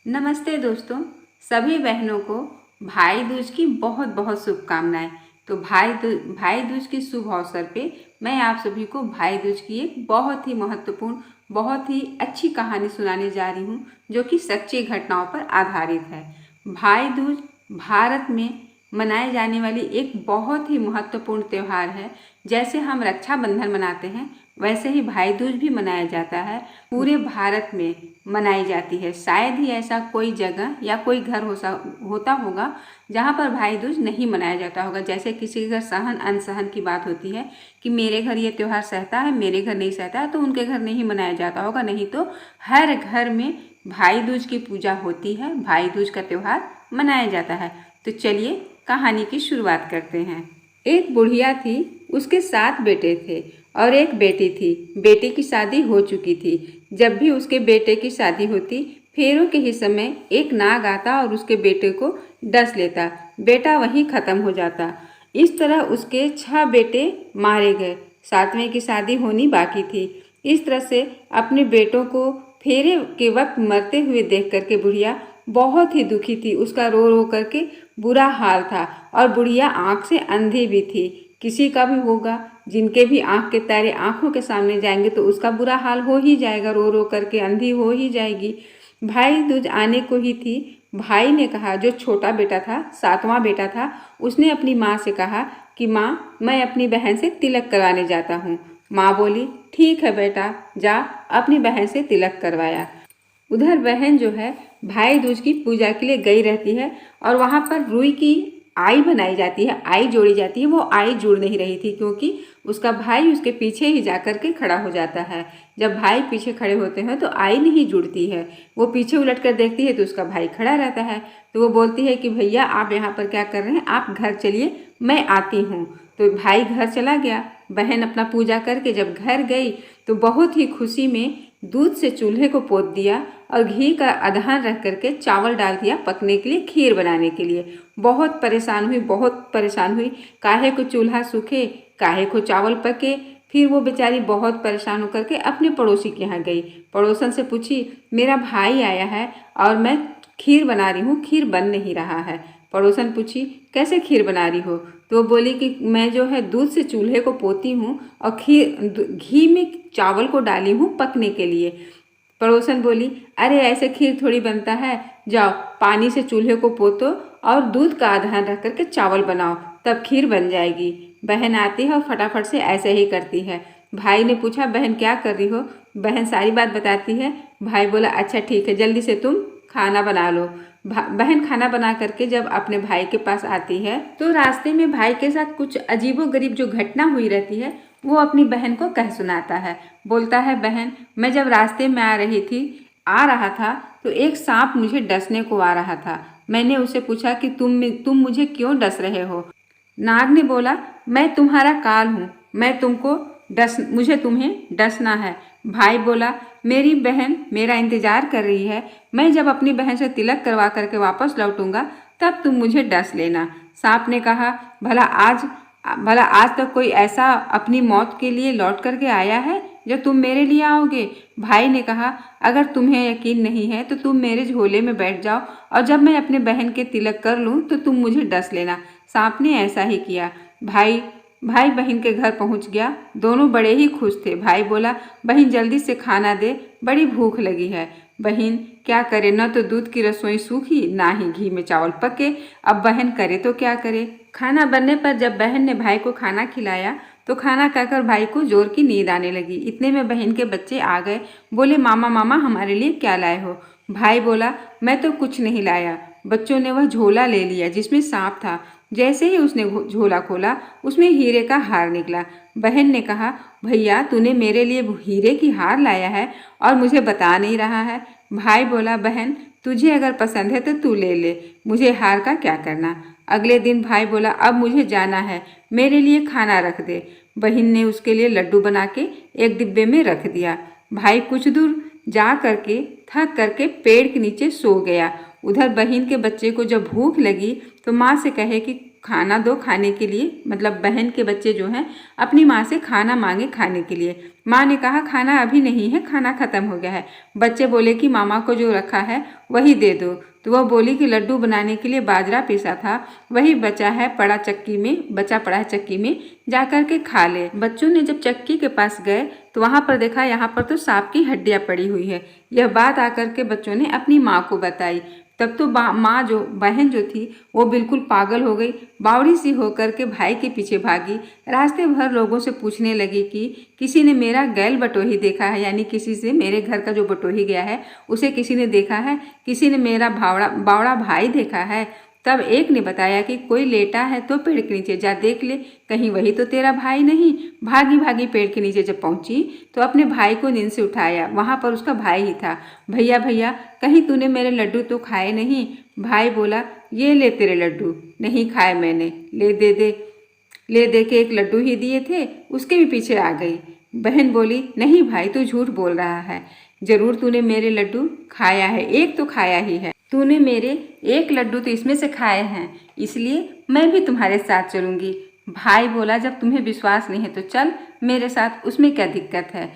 नमस्ते दोस्तों। सभी बहनों को भाई दूज की बहुत बहुत शुभकामनाएं। तो भाई दूज के शुभ अवसर पे मैं आप सभी को भाई दूज की एक बहुत ही महत्वपूर्ण, बहुत ही अच्छी कहानी सुनाने जा रही हूँ, जो कि सच्ची घटनाओं पर आधारित है। भाई दूज भारत में मनाए जाने वाली एक बहुत ही महत्वपूर्ण त्यौहार है। जैसे हम रक्षाबंधन मनाते हैं, वैसे ही भाई दूज भी मनाया जाता है। पूरे भारत में मनाई जाती है। शायद ही ऐसा कोई जगह या कोई घर होता होगा जहाँ पर भाई दूज नहीं मनाया जाता होगा। जैसे किसी के घर सहन अनसहन की बात होती है कि मेरे घर ये त्यौहार सहता है, मेरे घर नहीं सहता है, तो उनके घर नहीं मनाया जाता होगा। नहीं तो हर घर में भाई दूज की पूजा होती है, भाई दूज का त्यौहार मनाया जाता है। तो चलिए कहानी की शुरुआत करते हैं। एक बुढ़िया थी, उसके 7 बेटे थे और एक बेटी थी। बेटी की शादी हो चुकी थी। जब भी उसके बेटे की शादी होती, फेरों के ही समय एक नाग आता और उसके बेटे को डस लेता। बेटा वहीं खत्म हो जाता। इस तरह उसके 6 बेटे मारे गए। 7वें की शादी होनी बाकी थी। इस तरह से अपने बेटों को फेरे के वक्त मरते हुए देख करके बुढ़िया बहुत ही दुखी थी। उसका रो रो करके बुरा हाल था और बुढ़िया आंख से अंधी भी थी। किसी का भी होगा, जिनके भी आंख के तारे आंखों के सामने जाएंगे तो उसका बुरा हाल हो ही जाएगा, रो रो करके अंधी हो ही जाएगी। भाई दूज आने को ही थी। भाई ने कहा, जो छोटा बेटा था, 7वां बेटा था, उसने अपनी माँ से कहा कि माँ, मैं अपनी बहन से तिलक करवाने जाता हूँ। माँ बोली, ठीक है बेटा, जा अपनी बहन से तिलक करवाया। उधर बहन जो है भाई दूज की पूजा के लिए गई रहती है और वहाँ पर रुई की आई बनाई जाती है, आई जोड़ी जाती है। वो आई जुड़ नहीं रही थी क्योंकि उसका भाई उसके पीछे ही जा कर के खड़ा हो जाता है। जब भाई पीछे खड़े होते हैं तो आई नहीं जुड़ती है। वो पीछे उलट कर देखती है तो उसका भाई खड़ा रहता है। तो वो बोलती है कि भैया, आप यहाँ पर क्या कर रहे हैं, आप घर चलिए, मैं आती हूँ। तो भाई घर चला गया। बहन अपना पूजा करके जब घर गई तो बहुत ही खुशी में दूध से चूल्हे को पोत दिया और घी का अदहन रख करके चावल डाल दिया पकने के लिए, खीर बनाने के लिए। बहुत परेशान हुई, बहुत परेशान हुई। काहे को चूल्हा सूखे, काहे को चावल पके। फिर वो बेचारी बहुत परेशान होकर के अपने पड़ोसी के यहाँ गई। पड़ोसन से पूछी, मेरा भाई आया है और मैं खीर बना रही हूँ, खीर बन नहीं रहा है। पड़ोसन पूछी, कैसे खीर बना रही हो? तो वो बोली कि मैं जो है दूध से चूल्हे को पोती हूँ और घी में चावल को डाली हूँ पकने के लिए। पड़ोसन बोली, अरे ऐसे खीर थोड़ी बनता है, जाओ पानी से चूल्हे को पोतो और दूध का अदहन रख करके चावल बनाओ, तब खीर बन जाएगी। बहन आती है और फटाफट से ऐसे ही करती है। भाई ने पूछा, बहन क्या कर रही हो? बहन सारी बात बताती है। भाई बोला, अच्छा ठीक है, जल्दी से तुम खाना बना लो। बहन खाना बना करके जब अपने भाई के पास आती है तो रास्ते में भाई के साथ कुछ अजीबोगरीब जो घटना हुई रहती है वो अपनी बहन को कह सुनाता है। बोलता है, बहन, मैं जब रास्ते में आ रहा था तो एक सांप मुझे डसने को आ रहा था। मैंने उसे पूछा कि तुम मुझे क्यों डस रहे हो? नाग ने बोला, मैं तुम्हारा काल हूँ, मुझे तुम्हें डसना है। भाई बोला, मेरी बहन मेरा इंतजार कर रही है, मैं जब अपनी बहन से तिलक करवा करके वापस लौटूंगा तब तुम मुझे डस लेना। सांप ने कहा, भला आज तक कोई ऐसा अपनी मौत के लिए लौट करके आया है जो तुम मेरे लिए आओगे? भाई ने कहा, अगर तुम्हें यकीन नहीं है तो तुम मेरे झोले में बैठ जाओ और जब मैं अपने बहन के तिलक कर लूँ तो तुम मुझे डस लेना। सांप ने ऐसा ही किया। भाई बहन के घर पहुंच गया। दोनों बड़े ही खुश थे। भाई बोला, बहन जल्दी से खाना दे, बड़ी भूख लगी है। बहन क्या करे, न तो दूध की रसोई सूखी, ना ही घी में चावल पके। अब बहन करे तो क्या करे? खाना बनने पर जब बहन ने भाई को खाना खिलाया तो खाना खाकर भाई को जोर की नींद आने लगी। इतने में बहन के बच्चे आ गए। बोले, मामा मामा, हमारे लिए क्या लाए हो? भाई बोला, मैं तो कुछ नहीं लाया। बच्चों ने वह झोला ले लिया जिसमें सांप था। जैसे ही उसने झोला खोला, उसमें हीरे का हार निकला। बहन ने कहा, भैया, तूने मेरे लिए हीरे की हार लाया है और मुझे बता नहीं रहा है। भाई बोला, बहन, तुझे अगर पसंद है तो तू ले ले, मुझे हार का क्या करना। अगले दिन भाई बोला, अब मुझे जाना है, मेरे लिए खाना रख दे। बहन ने उसके लिए लड्डू बना के एक डिब्बे में रख दिया। भाई कुछ दूर जा करके थक करके पेड़ के नीचे सो गया। उधर बहन के बच्चे को जब भूख लगी तो माँ से कहे कि खाना दो खाने के लिए, मतलब बहन के बच्चे जो हैं अपनी माँ से खाना मांगे खाने के लिए। माँ ने कहा खाना अभी नहीं है, खाना खत्म हो गया है। बच्चे बोले कि मामा को जो रखा है वही दे दो। तो वह बोली कि लड्डू बनाने के लिए बाजरा पीसा था, वही बचा पड़ा है चक्की में, जा कर के खा ले। बच्चों ने जब चक्की के पास गए तो वहाँ पर देखा यहाँ पर तो सांप की हड्डियाँ पड़ी हुई है। यह बात आकर के बच्चों ने अपनी माँ को बताई। तब तो बहन जो थी वो बिल्कुल पागल हो गई, बावड़ी सी होकर के भाई के पीछे भागी। रास्ते भर लोगों से पूछने लगी कि किसी ने मेरा गैल बटोही देखा है, यानी किसी से मेरे घर का जो बटोही गया है उसे किसी ने देखा है, किसी ने मेरा बावड़ा भाई देखा है। तब एक ने बताया कि कोई लेटा है तो पेड़ के नीचे जा देख ले, कहीं वही तो तेरा भाई नहीं। भागी भागी पेड़ के नीचे जब पहुंची तो अपने भाई को नींद से उठाया, वहां पर उसका भाई ही था। भैया भैया, कहीं तूने मेरे लड्डू तो खाए नहीं? भाई बोला ये ले तेरे लड्डू। नहीं खाए मैंने, ले दे के एक लड्डू ही दिए थे, उसके भी पीछे आ गई। बहन बोली नहीं भाई, तू झूठ बोल रहा है, जरूर तूने मेरे लड्डू खाया है, एक तो खाया ही है। तूने मेरे एक लड्डू तो इसमें से खाए हैं, इसलिए मैं भी तुम्हारे साथ चलूंगी। भाई बोला जब तुम्हें विश्वास नहीं है तो चल मेरे साथ, उसमें क्या दिक्कत है।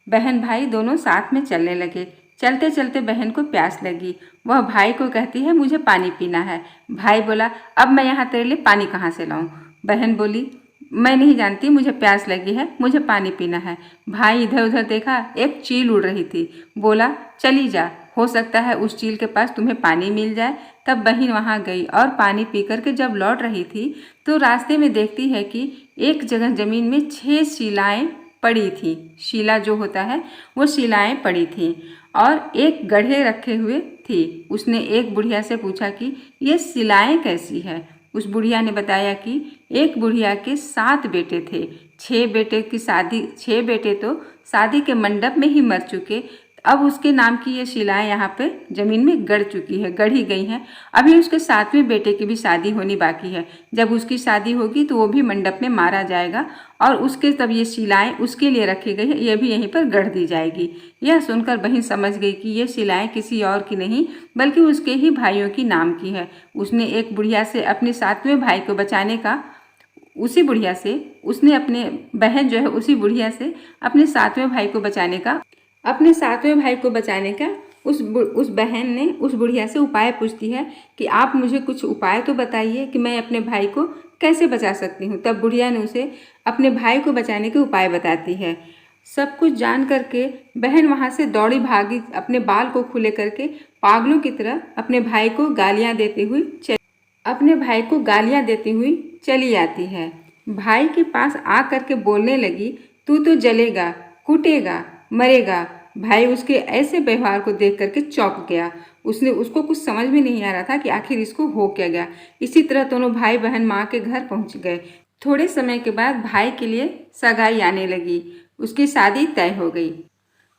बहन भाई दोनों साथ में चलने लगे। चलते चलते बहन को प्यास लगी, वह भाई को कहती है मुझे पानी पीना है। भाई बोला अब मैं यहाँ तेरे लिए पानी कहाँ से लाऊं? बहन बोली मैं नहीं जानती, मुझे प्यास लगी है, मुझे पानी पीना है। भाई इधर उधर देखा, एक चील उड़ रही थी, बोला चली जा, हो सकता है उस चील के पास तुम्हें पानी मिल जाए। तब बहन वहाँ गई और पानी पी करके जब लौट रही थी तो रास्ते में देखती है कि एक जगह जमीन में 6 शिलाएं पड़ी थी। शिला जो होता है वो शिलाएं पड़ी थी और एक गड्ढे रखे हुए थी। उसने एक बुढ़िया से पूछा कि ये शिलाएं कैसी है? उस बुढ़िया ने बताया कि एक बुढ़िया के 7 बेटे थे, 6 बेटे तो शादी के मंडप में ही मर चुके। अब उसके नाम की ये शिलाएं यहाँ पे जमीन में गढ़ी गई हैं। अभी उसके 7वें बेटे की भी शादी होनी बाकी है। जब उसकी शादी होगी तो वो भी मंडप में मारा जाएगा और उसके तब ये शिलाएं उसके लिए रखी गई है, ये भी यहीं पर गढ़ दी जाएगी। यह सुनकर बहन समझ गई कि ये शिलाएं किसी और की नहीं बल्कि उसके ही भाइयों की नाम की है। उसने एक बुढ़िया से अपने 7वें भाई को बचाने का बहन जो है उसी बुढ़िया से अपने 7वें भाई को बचाने का उस बहन ने उस बुढ़िया से उपाय पूछती है कि आप मुझे कुछ उपाय तो बताइए कि मैं अपने भाई को कैसे बचा सकती हूँ। तब बुढ़िया ने उसे अपने भाई को बचाने के उपाय बताती है। सब कुछ जान करके बहन वहाँ से दौड़ी भागी, अपने बाल को खुले करके पागलों की तरह अपने भाई को गालियाँ देती हुई चली आती है। भाई के पास आ करके बोलने लगी तू तो जलेगा, कुटेगा, मरेगा। भाई उसके ऐसे व्यवहार को देख करके चौंक गया। उसको कुछ समझ में नहीं आ रहा था कि आखिर इसको हो क्या गया। इसी तरह दोनों भाई बहन माँ के घर पहुँच गए। थोड़े समय के बाद भाई के लिए सगाई आने लगी, उसकी शादी तय हो गई।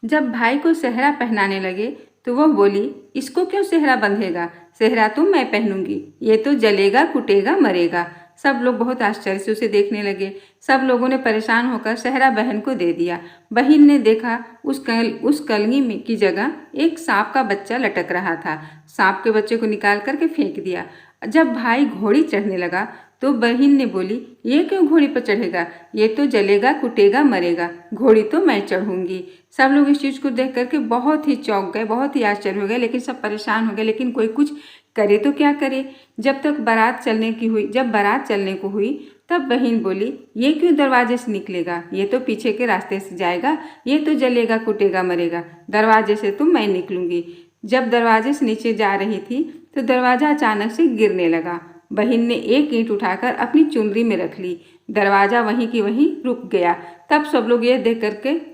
जब भाई को सेहरा पहनाने लगे तो वह बोली इसको क्यों सेहरा बंधेगा, सेहरा तो मैं पहनूंगी, ये तो जलेगा, कुटेगा, मरेगा। सब लोग बहुत आश्चर्य से उसे देखने लगे। सब लोगों ने परेशान होकर सेहरा बहन को दे दिया। बहन ने देखा उस कलगी में की जगह एक सांप का बच्चा लटक रहा था। सांप के बच्चे को निकाल करके फेंक दिया। जब भाई घोड़ी चढ़ने लगा तो बहन ने बोली ये क्यों घोड़ी पर चढ़ेगा, ये तो जलेगा, कुटेगा, मरेगा, घोड़ी तो मैं चढ़ूंगी। सब लोग इस चीज़ को देख करके बहुत ही चौंक गए, बहुत ही आश्चर्य हो गए, लेकिन सब परेशान हो गए। लेकिन कोई कुछ करे तो क्या करे। जब बारात चलने को हुई तब बहन बोली ये क्यों दरवाजे से निकलेगा, ये तो पीछे के रास्ते से जाएगा, ये तो जलेगा, कुटेगा, मरेगा, दरवाजे से तो मैं निकलूंगी। जब दरवाजे से नीचे जा रही थी तो दरवाज़ा अचानक से गिरने लगा। बहन ने एक ईंट उठाकर अपनी चुनरी में रख ली, दरवाज़ा वहीं की वहीं रुक गया। तब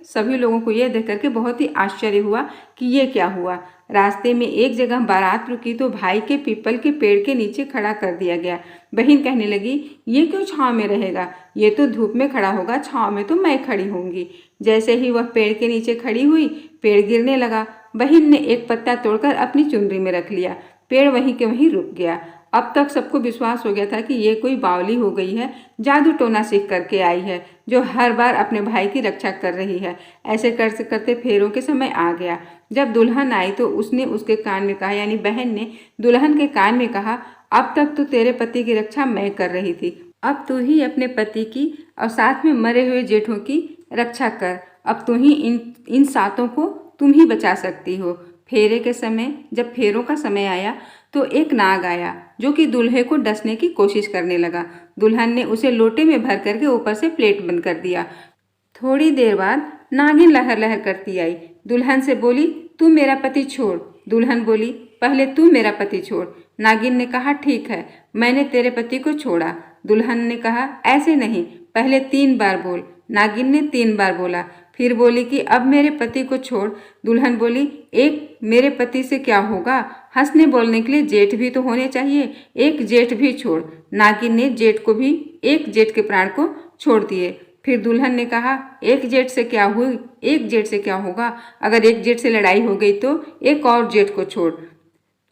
सभी लोगों को यह देख करके बहुत ही आश्चर्य हुआ कि ये क्या हुआ। रास्ते में एक जगह बारात रुकी तो भाई के पीपल के पेड़ के नीचे खड़ा कर दिया गया। बहन कहने लगी ये क्यों छाँव में रहेगा, ये तो धूप में खड़ा होगा, छाँव में तो मैं खड़ी होंगी। जैसे ही वह पेड़ के नीचे खड़ी हुई पेड़ गिरने लगा। बहन ने एक पत्ता तोड़कर अपनी चुनरी में रख लिया, पेड़ वहीं के वहीं रुक गया। अब तक सबको विश्वास हो गया था कि ये कोई बावली हो गई है, जादू टोना सीख करके आई है, जो हर बार अपने भाई की रक्षा कर रही है। ऐसे करते करते फेरों के समय आ गया। जब दुल्हन आई तो उसने उसके कान में कहा, यानी बहन ने दुल्हन के कान में कहा अब तक तो तेरे पति की रक्षा मैं कर रही थी, अब तू ही अपने पति की और साथ में मरे हुए जेठों की रक्षा कर। अब तू ही इन सातों को तुम ही बचा सकती हो। फेरे के समय जब फेरों का समय आया तो एक नाग आया जो कि दूल्हे को डसने की कोशिश करने लगा। दुल्हन ने उसे लोटे में भर करके ऊपर से प्लेट बंद कर दिया। थोड़ी देर बाद नागिन लहर लहर करती आई। दुल्हन से बोली, तू मेरा पति छोड़। दुल्हन बोली, पहले तू मेरा पति छोड़। नागिन ने कहा, ठीक है, मैंने तेरे पति को छोड़ा। दुल्हन ने कहा, ऐसे नहीं, पहले 3 बार बोल। नागिन ने 3 बार बोला। फिर बोली कि अब मेरे पति को छोड़। दुल्हन बोली, एक मेरे पति से क्या होगा, हंसने बोलने के लिए जेठ भी तो होने चाहिए, एक जेठ भी छोड़। नागिन ने जेठ को भी, एक जेठ के प्राण को छोड़ दिए। फिर दुल्हन ने कहा, एक जेठ से क्या हुई, एक जेठ से क्या होगा, अगर एक जेठ से लड़ाई हो गई तो एक और जेठ को छोड़।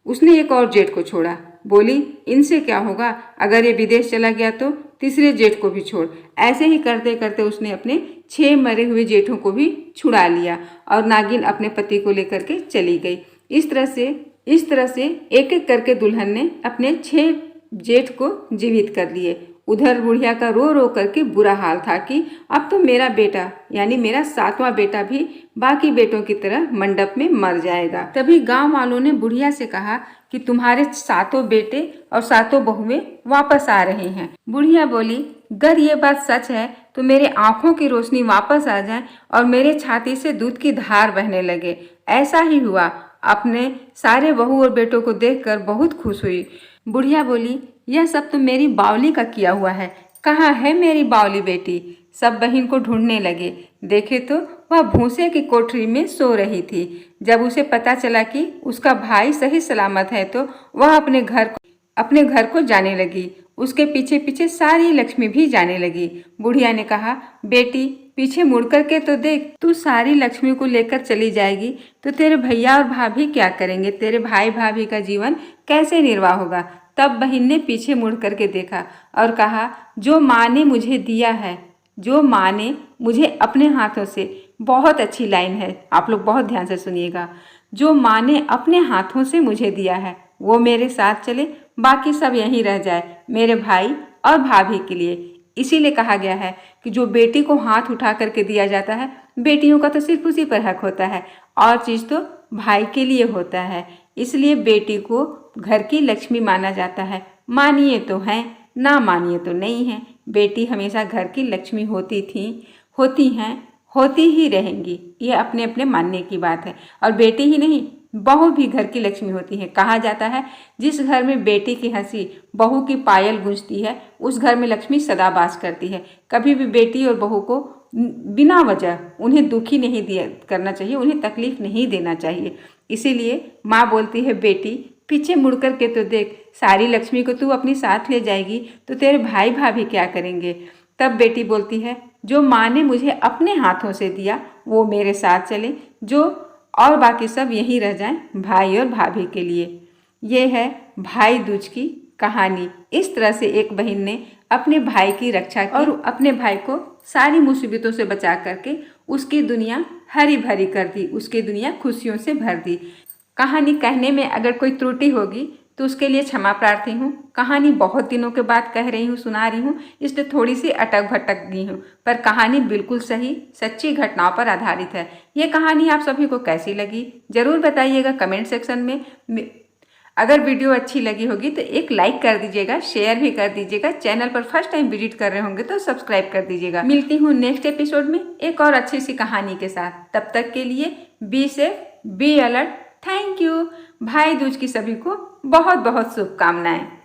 उसने एक और जेठ को छोड़ा। बोली, इनसे क्या होगा, अगर ये विदेश चला गया तो तीसरे जेठ को भी छोड़। ऐसे ही करते करते उसने अपने 6 मरे हुए जेठों को भी छुड़ा लिया और नागिन अपने पति को लेकर के चली गई। इस तरह से एक एक करके दुल्हन ने अपने 6 जेठ को जीवित कर लिए। उधर बुढ़िया का रो रो करके बुरा हाल था कि अब तो मेरा बेटा यानी मेरा 7वां बेटा भी बाकी बेटों की तरह मंडप में मर जाएगा। तभी गांव वालों ने बुढ़िया से कहा कि तुम्हारे 7 बेटे और 7 बहुएं वापस आ रहे हैं। बुढ़िया बोली, अगर ये बात सच है तो मेरे आंखों की रोशनी वापस आ जाए और मेरे छाती से दूध की धार बहने लगे। ऐसा ही हुआ। अपने सारे बहू और बेटों को देखकर बहुत खुश हुई। बुढ़िया बोली, यह सब तो मेरी बावली का किया हुआ है, कहाँ है मेरी बावली बेटी। सब बहन को ढूंढने लगे। देखे तो वह भूसे की कोठरी में सो रही थी। जब उसे पता चला कि उसका भाई सही सलामत है तो वह अपने घर को जाने लगी। उसके पीछे पीछे सारी लक्ष्मी भी जाने लगी। बुढ़िया ने कहा, बेटी पीछे मुड़ कर के तो देख, तू सारी लक्ष्मी को लेकर चली जाएगी तो तेरे भैया और भाभी क्या करेंगे, तेरे भाई भाभी का जीवन कैसे निर्वाह होगा। तब बहन ने पीछे मुड़ करके देखा और कहा, जो माँ ने मुझे दिया है, जो माँ ने मुझे अपने हाथों से, बहुत अच्छी लाइन है, आप लोग बहुत ध्यान से सुनिएगा, जो माँ ने अपने हाथों से मुझे दिया है वो मेरे साथ चले, बाकी सब यहीं रह जाए मेरे भाई और भाभी के लिए। इसीलिए कहा गया है कि जो बेटी को हाथ उठा करके दिया जाता है, बेटियों का तो सिर्फ उसी पर हक होता है, और चीज़ तो भाई के लिए होता है। इसलिए बेटी को घर की लक्ष्मी माना जाता है। मानिए तो हैं, ना मानिए तो नहीं है। बेटी हमेशा घर की लक्ष्मी होती थी, होती हैं, होती ही रहेंगी। ये अपने अपने मानने की बात है। और बेटी ही नहीं, बहू भी घर की लक्ष्मी होती है। कहा जाता है, जिस घर में बेटी की हंसी, बहू की पायल गूंजती है, उस घर में लक्ष्मी सदा वास करती है। कभी भी बेटी और बहू को बिना वजह उन्हें दुखी नहीं करना चाहिए, उन्हें तकलीफ नहीं देना चाहिए। इसीलिए माँ बोलती है, बेटी पीछे मुड़ कर के तो देख, सारी लक्ष्मी को तू अपनी साथ ले जाएगी तो तेरे भाई भाभी क्या करेंगे। तब बेटी बोलती है, जो माँ ने मुझे अपने हाथों से दिया वो मेरे साथ चले, जो और बाकी सब यहीं रह जाएं भाई और भाभी के लिए। ये है भाई दूज की कहानी। इस तरह से एक बहन ने अपने भाई की रक्षा की और अपने भाई को सारी मुसीबतों से बचा करके उसकी दुनिया हरी भरी कर दी, उसकी दुनिया खुशियों से भर दी। कहानी कहने में अगर कोई त्रुटि होगी तो उसके लिए क्षमा प्रार्थी हूँ। कहानी बहुत दिनों के बाद कह रही हूँ, सुना रही हूँ, इसलिए थोड़ी सी अटक भटक गई हूँ, पर कहानी बिल्कुल सही सच्ची घटनाओं पर आधारित है। ये कहानी आप सभी को कैसी लगी ज़रूर बताइएगा कमेंट सेक्शन में। अगर वीडियो अच्छी लगी होगी तो एक लाइक कर दीजिएगा, शेयर भी कर दीजिएगा। चैनल पर फर्स्ट टाइम विजिट कर रहे होंगे तो सब्सक्राइब कर दीजिएगा। मिलती हूँ नेक्स्ट एपिसोड में एक और अच्छी सी कहानी के साथ। तब तक के लिए be safe, be alert. Thank you. भाई दूज की सभी को बहुत बहुत शुभकामनाएं।